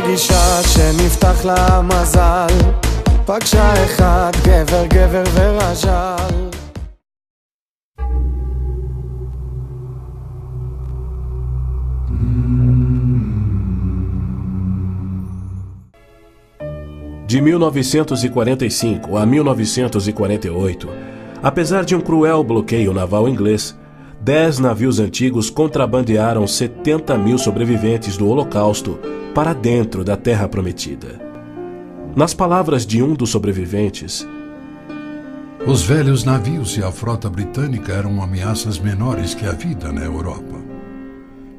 מרגישה שנפתח לה מזל, פגשה אחד גבר גבר ורז'ל. De 1945 a 1948, apesar de um cruel bloqueio naval inglês, 10 navios antigos contrabandearam 70 mil sobreviventes do Holocausto para dentro da Terra Prometida. Nas palavras de um dos sobreviventes, os velhos navios e a frota britânica eram ameaças menores que a vida na Europa.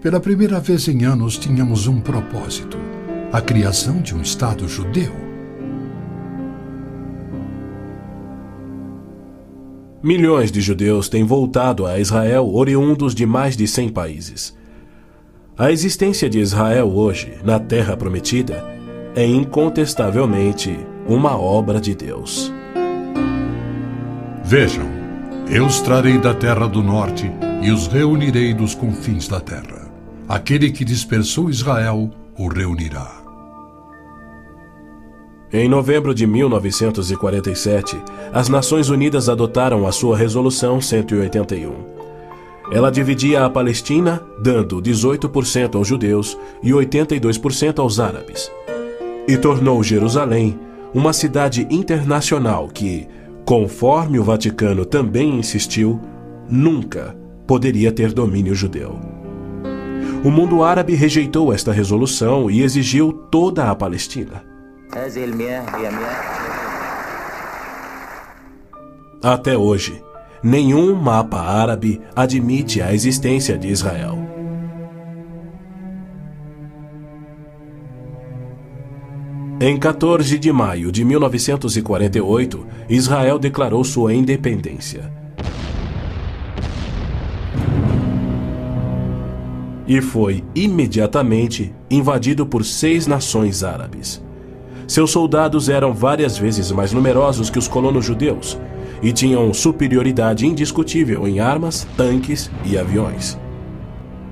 Pela primeira vez em anos tínhamos um propósito: a criação de um Estado judeu. Milhões de judeus têm voltado a Israel oriundos de mais de 100 países. A existência de Israel hoje, na Terra Prometida, é incontestavelmente uma obra de Deus. Vejam, eu os trarei da terra do norte e os reunirei dos confins da terra. Aquele que dispersou Israel o reunirá. Em novembro de 1947, as Nações Unidas adotaram a sua Resolução 181. Ela dividia a Palestina, dando 18% aos judeus e 82% aos árabes. E tornou Jerusalém uma cidade internacional que, conforme o Vaticano também insistiu, nunca poderia ter domínio judeu. O mundo árabe rejeitou esta resolução e exigiu toda a Palestina. Até hoje, nenhum mapa árabe admite a existência de Israel. Em 14 de maio de 1948, Israel declarou sua independência. E foi imediatamente invadido por 6 nações árabes. Seus soldados eram várias vezes mais numerosos que os colonos judeus e tinham superioridade indiscutível em armas, tanques e aviões.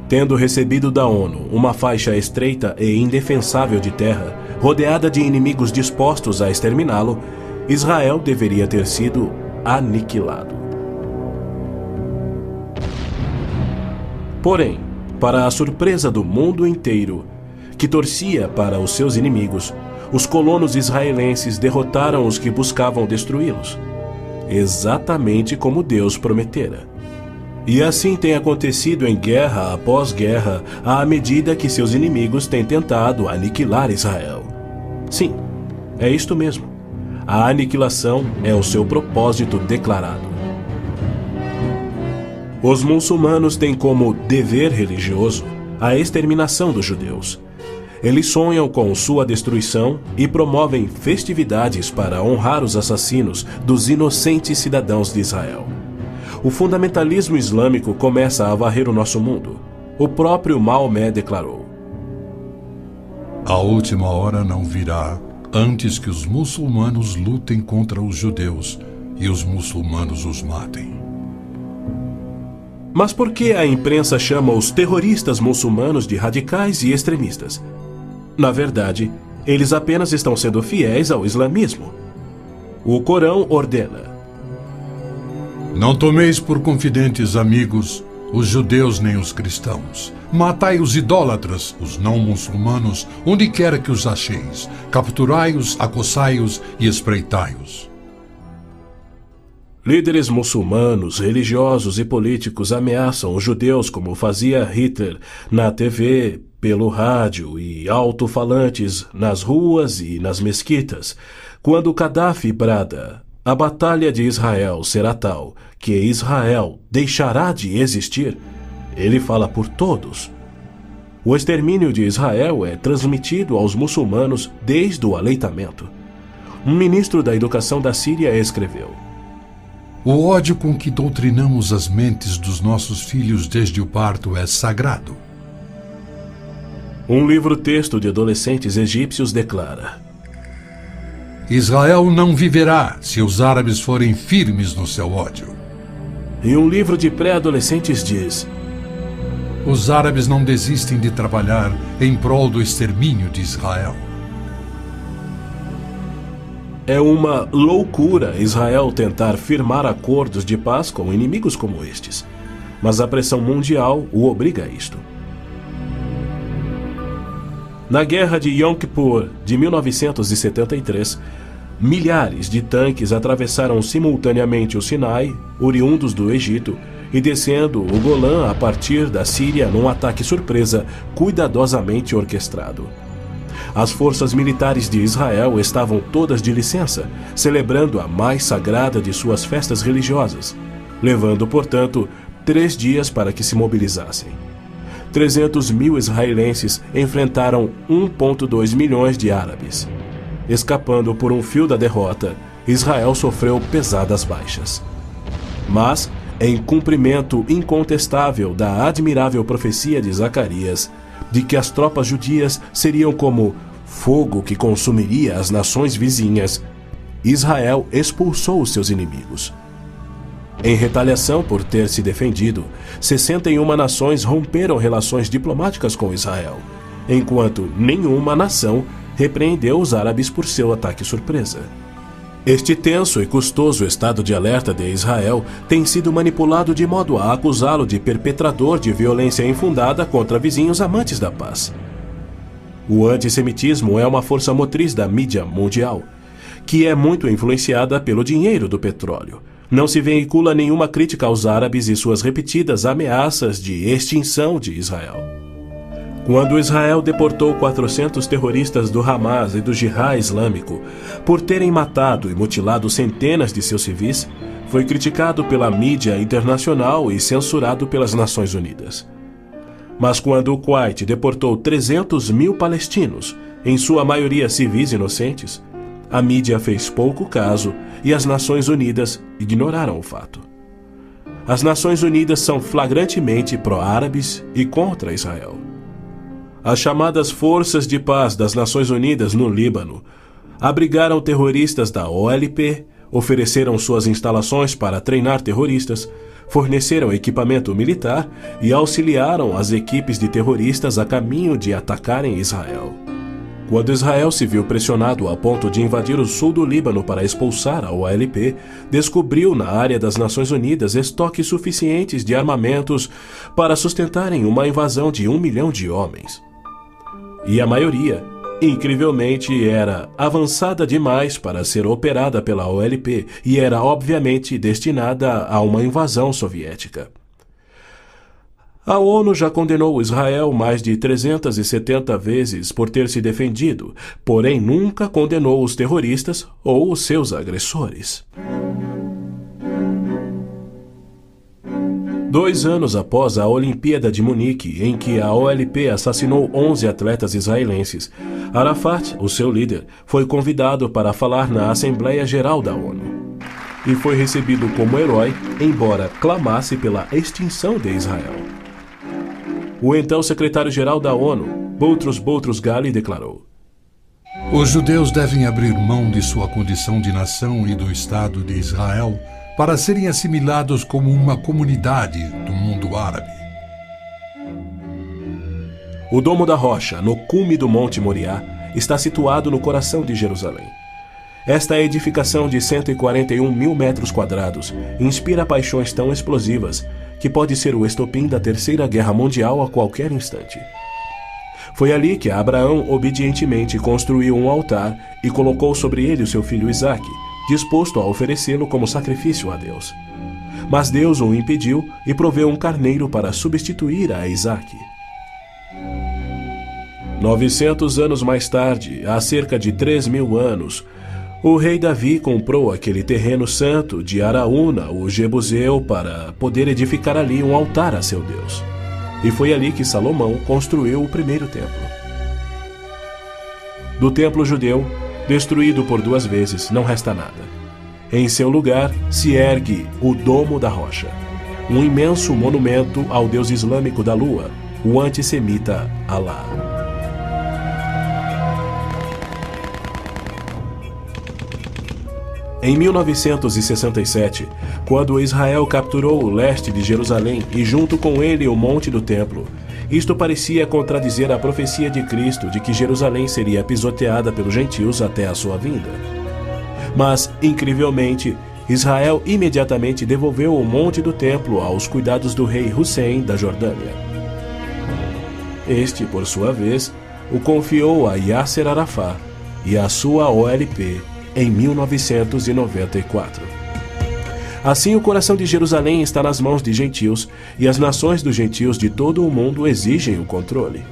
Tendo recebido da ONU uma faixa estreita e indefensável de terra, rodeada de inimigos dispostos a exterminá-lo, Israel deveria ter sido aniquilado. Porém, para a surpresa do mundo inteiro, que torcia para os seus inimigos, os colonos israelenses derrotaram os que buscavam destruí-los, exatamente como Deus prometera. E assim tem acontecido em guerra após guerra, à medida que seus inimigos têm tentado aniquilar Israel. Sim, é isto mesmo. A aniquilação é o seu propósito declarado. Os muçulmanos têm como dever religioso a exterminação dos judeus. Eles sonham com sua destruição e promovem festividades para honrar os assassinos dos inocentes cidadãos de Israel. O fundamentalismo islâmico começa a varrer o nosso mundo. O próprio Maomé declarou: a última hora não virá antes que os muçulmanos lutem contra os judeus e os muçulmanos os matem. Mas por que a imprensa chama os terroristas muçulmanos de radicais e extremistas? Na verdade, eles apenas estão sendo fiéis ao islamismo. O Corão ordena: não tomeis por confidentes amigos os judeus nem os cristãos. Matai os idólatras, os não muçulmanos, onde quer que os acheis. Capturai-os, acossai-os e espreitai-os. Líderes muçulmanos, religiosos e políticos ameaçam os judeus como fazia Hitler na TV, pelo rádio e alto-falantes nas ruas e nas mesquitas. Quando Gaddafi brada: a batalha de Israel será tal que Israel deixará de existir, ele fala por todos. O extermínio de Israel é transmitido aos muçulmanos desde o aleitamento. Um ministro da educação da Síria escreveu: o ódio com que doutrinamos as mentes dos nossos filhos desde o parto é sagrado. Um livro-texto de adolescentes egípcios declara: Israel não viverá se os árabes forem firmes no seu ódio. E um livro de pré-adolescentes diz: os árabes não desistem de trabalhar em prol do extermínio de Israel. É uma loucura Israel tentar firmar acordos de paz com inimigos como estes, mas a pressão mundial o obriga a isto. Na Guerra de Yom Kippur de 1973, milhares de tanques atravessaram simultaneamente o Sinai, oriundos do Egito, e descendo o Golã a partir da Síria num ataque surpresa cuidadosamente orquestrado. As forças militares de Israel estavam todas de licença, celebrando a mais sagrada de suas festas religiosas, levando, portanto, 3 dias para que se mobilizassem. 300 mil israelenses enfrentaram 1,2 milhões de árabes. Escapando por um fio da derrota, Israel sofreu pesadas baixas. Mas, em cumprimento incontestável da admirável profecia de Zacarias, de que as tropas judias seriam como fogo que consumiria as nações vizinhas, Israel expulsou seus inimigos. Em retaliação por ter se defendido, 61 nações romperam relações diplomáticas com Israel, enquanto nenhuma nação repreendeu os árabes por seu ataque surpresa. Este tenso e custoso estado de alerta de Israel tem sido manipulado de modo a acusá-lo de perpetrador de violência infundada contra vizinhos amantes da paz. O antissemitismo é uma força motriz da mídia mundial, que é muito influenciada pelo dinheiro do petróleo. Não se veicula nenhuma crítica aos árabes e suas repetidas ameaças de extinção de Israel. Quando Israel deportou 400 terroristas do Hamas e do Jihad Islâmico por terem matado e mutilado centenas de seus civis, foi criticado pela mídia internacional e censurado pelas Nações Unidas. Mas quando o Kuwait deportou 300 mil palestinos, em sua maioria civis inocentes, a mídia fez pouco caso e as Nações Unidas ignoraram o fato. As Nações Unidas são flagrantemente pró-árabes e contra Israel. As chamadas Forças de Paz das Nações Unidas no Líbano abrigaram terroristas da OLP, ofereceram suas instalações para treinar terroristas, forneceram equipamento militar e auxiliaram as equipes de terroristas a caminho de atacarem Israel. Quando Israel se viu pressionado a ponto de invadir o sul do Líbano para expulsar a OLP, descobriu na área das Nações Unidas estoques suficientes de armamentos para sustentarem uma invasão de 1 milhão de homens. E a maioria, incrivelmente, era avançada demais para ser operada pela OLP e era obviamente destinada a uma invasão soviética. A ONU já condenou Israel mais de 370 vezes por ter se defendido, porém nunca condenou os terroristas ou os seus agressores. 2 anos após a Olimpíada de Munique, em que a OLP assassinou 11 atletas israelenses, Arafat, o seu líder, foi convidado para falar na Assembleia Geral da ONU. E foi recebido como herói, embora clamasse pela extinção de Israel. O então secretário-geral da ONU, Boutros Ghali, declarou: Os judeus devem abrir mão de sua condição de nação e do Estado de Israel para serem assimilados como uma comunidade do mundo árabe. O Domo da Rocha, no cume do Monte Moriá, está situado no coração de Jerusalém. Esta edificação de 141 mil metros quadrados inspira paixões tão explosivas que pode ser o estopim da Terceira Guerra Mundial a qualquer instante. Foi ali que Abraão obedientemente construiu um altar e colocou sobre ele o seu filho Isaque, disposto a oferecê-lo como sacrifício a Deus. Mas Deus o impediu e proveu um carneiro para substituir a Isaque. 900 anos mais tarde, há cerca de 3.000 anos, o rei Davi comprou aquele terreno santo de Araúna, o Jebuseu, para poder edificar ali um altar a seu Deus. E foi ali que Salomão construiu o primeiro templo. Do templo judeu, destruído por 2 vezes, não resta nada. Em seu lugar se ergue o Domo da Rocha, um imenso monumento ao deus islâmico da lua, o antissemita Alá. Em 1967, quando Israel capturou o leste de Jerusalém e junto com ele o Monte do Templo, isto parecia contradizer a profecia de Cristo de que Jerusalém seria pisoteada pelos gentios até a sua vinda. Mas, incrivelmente, Israel imediatamente devolveu o monte do templo aos cuidados do rei Hussein da Jordânia. Este, por sua vez, o confiou a Yasser Arafat e à sua OLP em 1994. Assim, o coração de Jerusalém está nas mãos de gentios e as nações dos gentios de todo o mundo exigem o controle.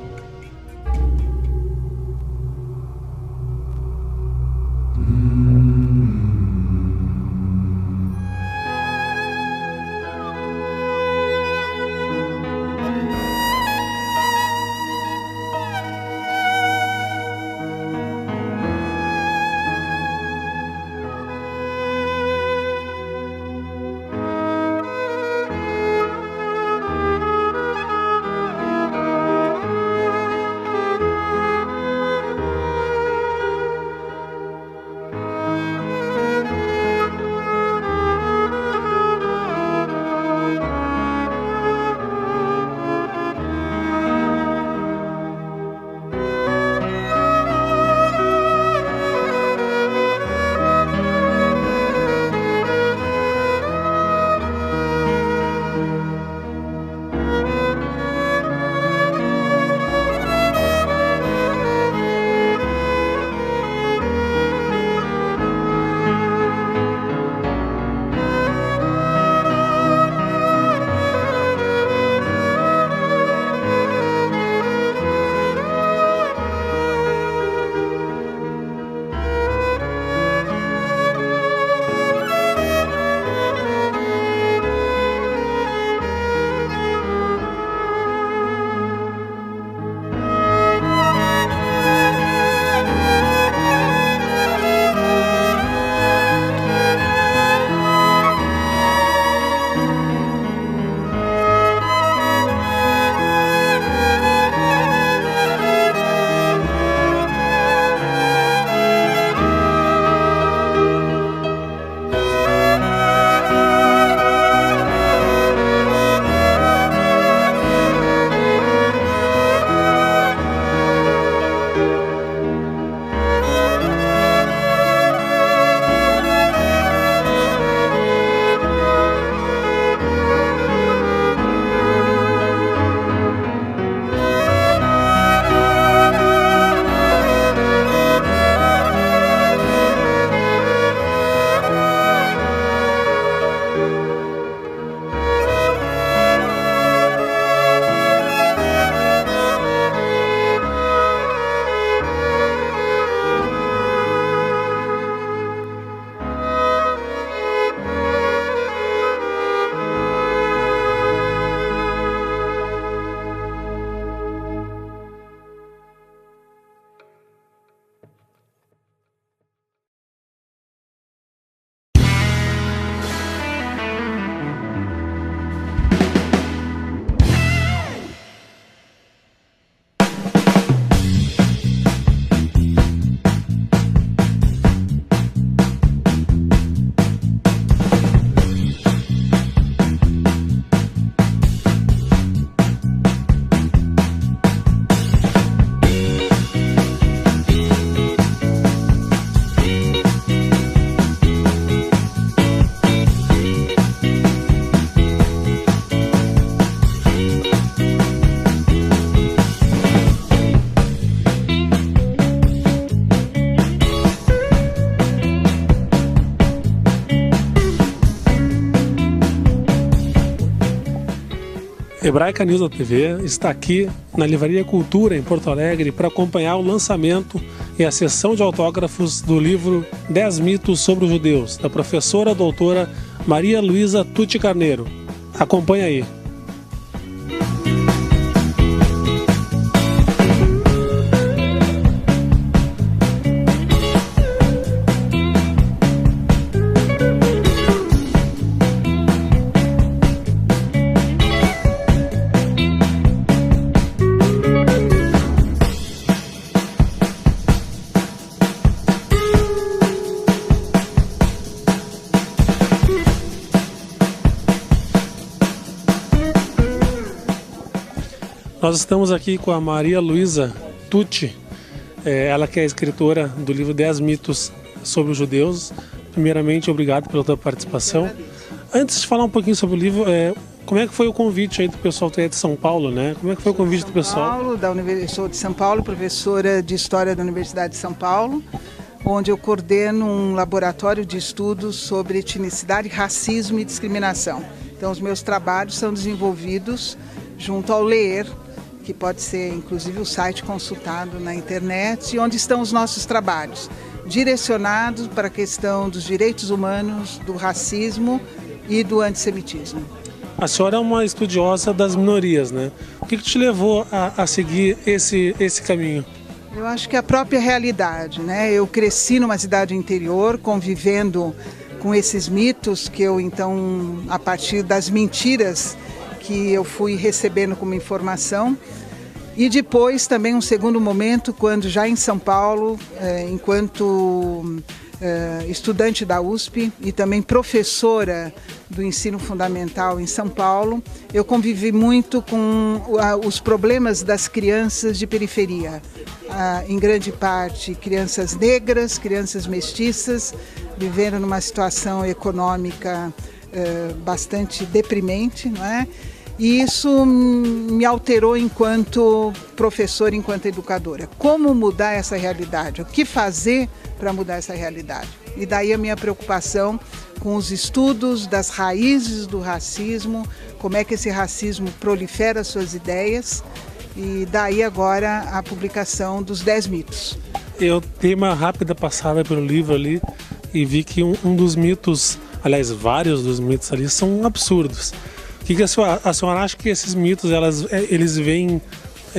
Hebraica News da TV está aqui na Livraria Cultura, em Porto Alegre, para acompanhar o lançamento e a sessão de autógrafos do livro 10 mitos sobre os judeus, da professora doutora Maria Luísa Tucci Carneiro. Acompanhe aí. Nós estamos aqui com a Maria Luísa Tucci, ela que é escritora do livro 10 mitos sobre os judeus. Primeiramente, obrigado pela tua participação. Antes de falar um pouquinho sobre o livro, como é que foi o convite aí do pessoal de São Paulo, né? Como é que foi o convite do pessoal? Sou de São Paulo, professora de História da Universidade de São Paulo, onde eu coordeno um laboratório de estudos sobre etnicidade, racismo e discriminação. Então, os meus trabalhos são desenvolvidos junto ao LEER, que pode ser inclusive o site consultado na internet, e onde estão os nossos trabalhos, direcionados para a questão dos direitos humanos, do racismo e do antissemitismo. A senhora é uma estudiosa das minorias, né? O que te levou a seguir esse caminho? Eu acho que a própria realidade, né? Eu cresci numa cidade interior, convivendo com esses mitos que eu, então, a partir das mentiras que eu fui recebendo como informação. E depois também um segundo momento, quando já em São Paulo, enquanto estudante da USP e também professora do ensino fundamental em São Paulo, eu convivi muito com os problemas das crianças de periferia. Em grande parte crianças negras, crianças mestiças, vivendo numa situação econômica bastante deprimente, não é? E isso me alterou enquanto professora, enquanto educadora. Como mudar essa realidade? O que fazer para mudar essa realidade? E daí a minha preocupação com os estudos das raízes do racismo, como é que esse racismo prolifera suas ideias, e daí agora a publicação dos 10 mitos. Eu dei uma rápida passada pelo livro ali e vi que um dos mitos, aliás, vários dos mitos ali são absurdos. O que a senhora acha que esses mitos eles vêm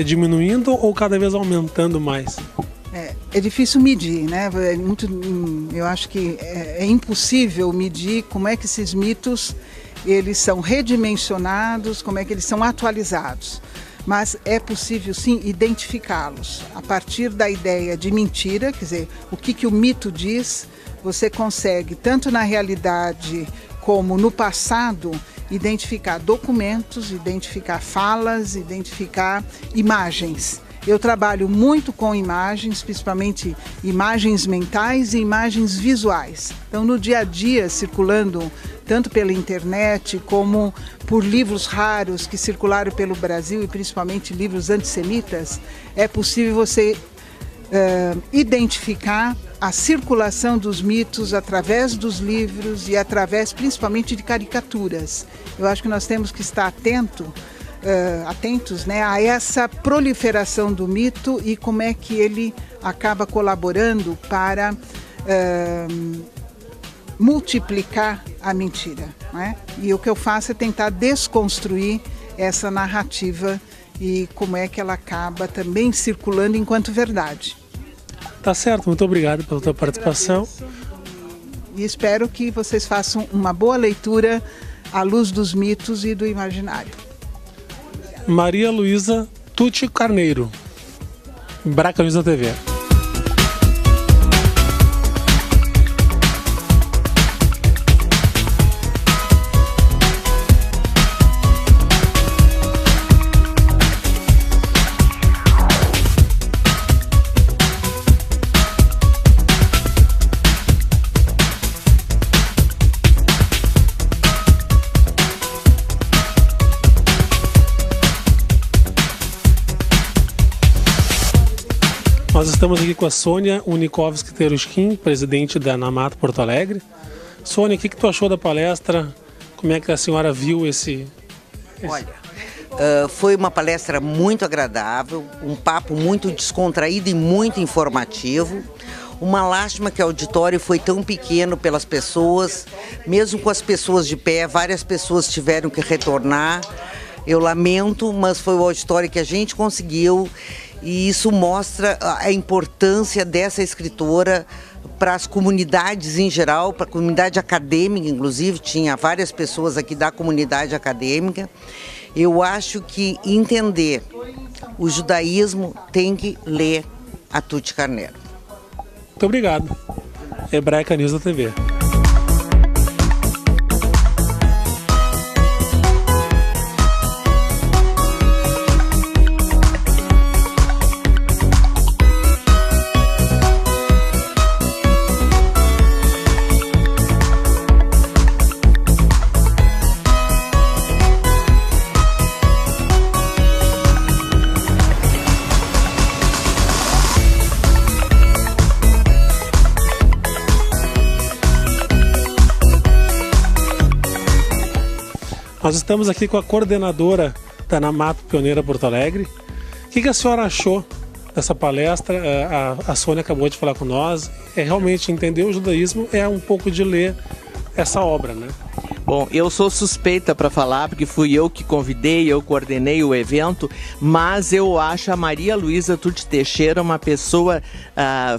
diminuindo ou cada vez aumentando mais? É difícil medir, né? Eu acho que é impossível medir como é que esses mitos eles são redimensionados, como é que eles são atualizados. Mas é possível sim identificá-los a partir da ideia de mentira, quer dizer, o que o mito diz, você consegue tanto na realidade como no passado identificar documentos, identificar falas, identificar imagens. Eu trabalho muito com imagens, principalmente imagens mentais e imagens visuais. Então, no dia a dia, circulando tanto pela internet como por livros raros que circularam pelo Brasil e principalmente livros antissemitas, é possível você identificar a circulação dos mitos através dos livros e através principalmente de caricaturas. Eu acho que nós temos que estar atentos, né, a essa proliferação do mito e como é que ele acaba colaborando para multiplicar a mentira, né? E o que eu faço é tentar desconstruir essa narrativa e como é que ela acaba também circulando enquanto verdade. Tá certo, muito obrigado pela tua participação. E espero que vocês façam uma boa leitura à luz dos mitos e do imaginário. Maria Luísa Tucci Carneiro, Braca News da TV. Nós estamos aqui com a Sônia Unikovski-Terushkin, presidente da Namato Porto Alegre. Sônia, o que tu achou da palestra? Como é que a senhora viu esse... Olha, foi uma palestra muito agradável, um papo muito descontraído e muito informativo. Uma lástima que o auditório foi tão pequeno pelas pessoas, mesmo com as pessoas de pé, várias pessoas tiveram que retornar. Eu lamento, mas foi o auditório que a gente conseguiu. E isso mostra a importância dessa escritora para as comunidades em geral, para a comunidade acadêmica, inclusive, tinha várias pessoas aqui da comunidade acadêmica. Eu acho que entender o judaísmo tem que ler a Tucci Carneiro. Muito obrigado. Hebraica News da TV. Nós estamos aqui com a coordenadora da Anamato Pioneira Porto Alegre. O que a senhora achou dessa palestra? A Sônia acabou de falar com nós. Realmente entender o judaísmo é um pouco de ler essa obra, né? Bom, eu sou suspeita para falar, porque fui eu que convidei, eu coordenei o evento, mas eu acho a Maria Luísa Tucci Teixeira uma pessoa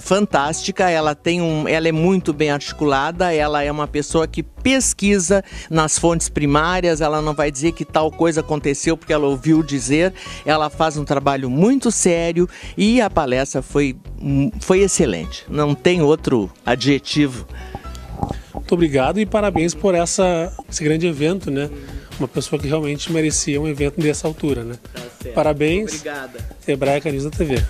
fantástica. Ela é muito bem articulada, ela é uma pessoa que pesquisa nas fontes primárias, ela não vai dizer que tal coisa aconteceu porque ela ouviu dizer, ela faz um trabalho muito sério e a palestra foi excelente, não tem outro adjetivo. Muito obrigado e parabéns por esse grande evento, né? Uma pessoa que realmente merecia um evento dessa altura, né? Tá certo. Parabéns. Obrigada. Hebraica News da TV.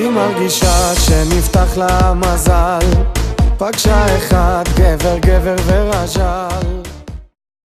היא מרגישה שנפתח לה מזל, פגשה אחד גבר גבר ורז'ל.